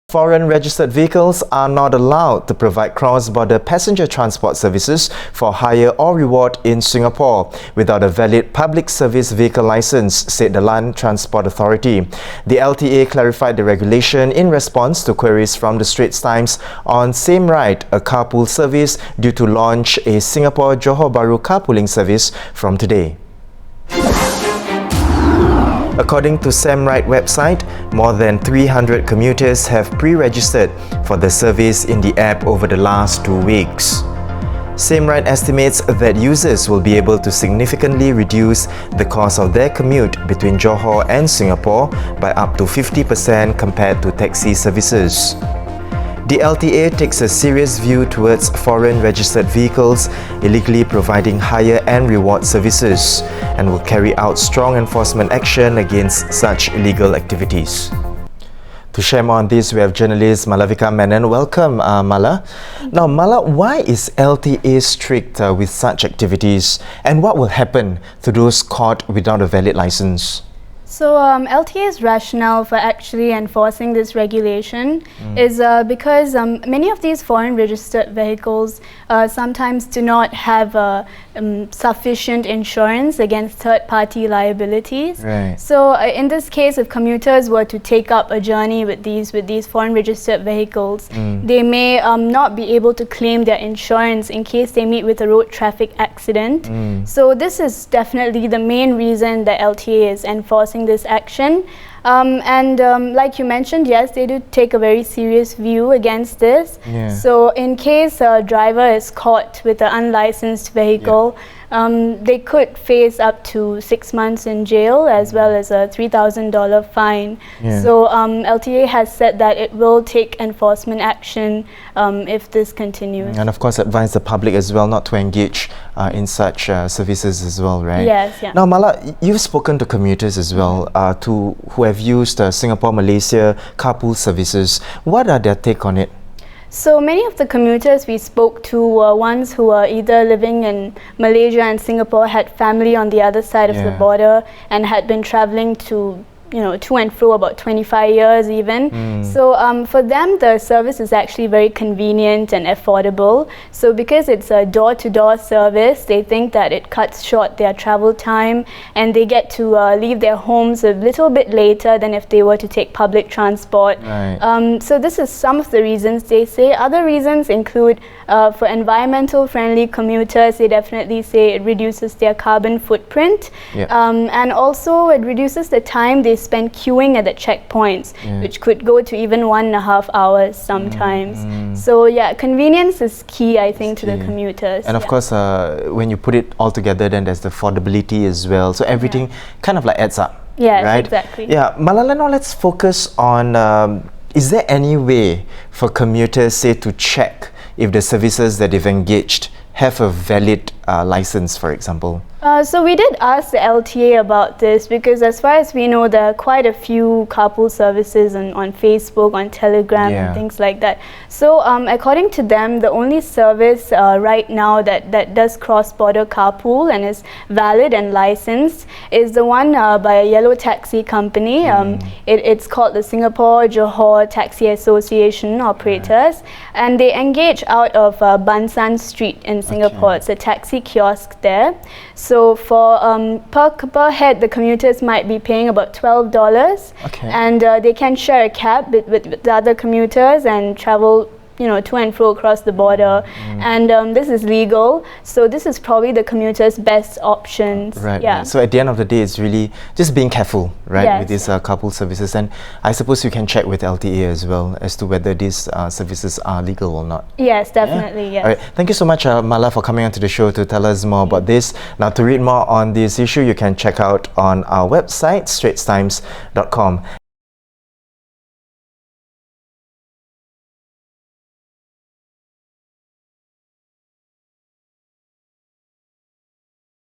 Foreign registered vehicles are not allowed to provide cross-border passenger transport services for hire or reward in Singapore without a valid public service vehicle license, said the Land Transport Authority. The LTA clarified the regulation in response to queries from the Straits Times on Same Ride, a carpool service due to launch a Singapore-Johor Bahru carpooling service from today. According to SamRide website, more than 300 commuters have pre-registered for the service in the app over the last 2 weeks. SamRide estimates that users will be able to significantly reduce the cost of their commute between Johor and Singapore by up to 50% compared to taxi services. The LTA takes a serious view towards foreign registered vehicles illegally providing hire and reward services and will carry out strong enforcement action against such illegal activities. To share more on this, we have journalist Malavika Menon. Welcome, Mala. Now, Mala, why is LTA strict with such activities, and what will happen to those caught without a valid license? So LTA's rationale for actually enforcing this regulation is because many of these foreign registered vehicles sometimes do not have sufficient insurance against third-party liabilities. Right. So in this case, if commuters were to take up a journey with these foreign registered vehicles, they may not be able to claim their insurance in case they meet with a road traffic accident. So this is definitely the main reason that LTA is enforcing this action. Like you mentioned, yes, they do take a very serious view against this. Yeah. So in case a driver is caught with an unlicensed vehicle, they could face up to 6 months in jail as well as a $3,000 fine. Yeah. So LTA has said that it will take enforcement action if this continues. And of course, advise the public as well not to engage in such services as well, right? Yes, yeah. Now, Mala, you've spoken to commuters as well who have used Singapore-Malaysia carpool services. What are their take on it? So many of the commuters we spoke to were ones who were either living in Malaysia and Singapore, had family on the other side of the border, and had been traveling to and fro about 25 years even. So for them, the service is actually very convenient and affordable. So because it's a door-to-door service, they think that it cuts short their travel time and they get to leave their homes a little bit later than if they were to take public transport. Right. So this is some of the reasons they say. Other reasons include for environmental friendly commuters, they definitely say it reduces their carbon footprint. Yeah. And also it reduces the time they spend queuing at the checkpoints, which could go to even 1.5 hours sometimes. So yeah, convenience is key, I think, to the commuters. And of course, when you put it all together, then there's the affordability as well. So everything kind of like adds up. Yes, right? exactly. Yeah, Malala, now let's focus on, is there any way for commuters, say, to check if the services that they've engaged have a valid license, for example? So we did ask the LTA about this because as far as we know, there are quite a few carpool services on Facebook, on Telegram and things like that. So according to them, the only service right now that does cross-border carpool and is valid and licensed is the one by a yellow taxi company. It's called the Singapore-Johor Taxi Association Operators, and they engage out of Bansan Street in Singapore. It's a taxi kiosk there. So for per head, the commuters might be paying about $12, and they can share a cab with the other commuters and travel to and fro across the border, and this is legal, so this is probably the commuter's best options. Right. Yeah. So at the end of the day, it's really just being careful, right, Yes. with these carpool services. And I suppose you can check with LTA as well as to whether these services are legal or not. Yes, definitely. Yes. All right. Thank you so much, Mala, for coming onto the show to tell us more about this. Now, to read more on this issue, you can check out on our website, straitstimes.com.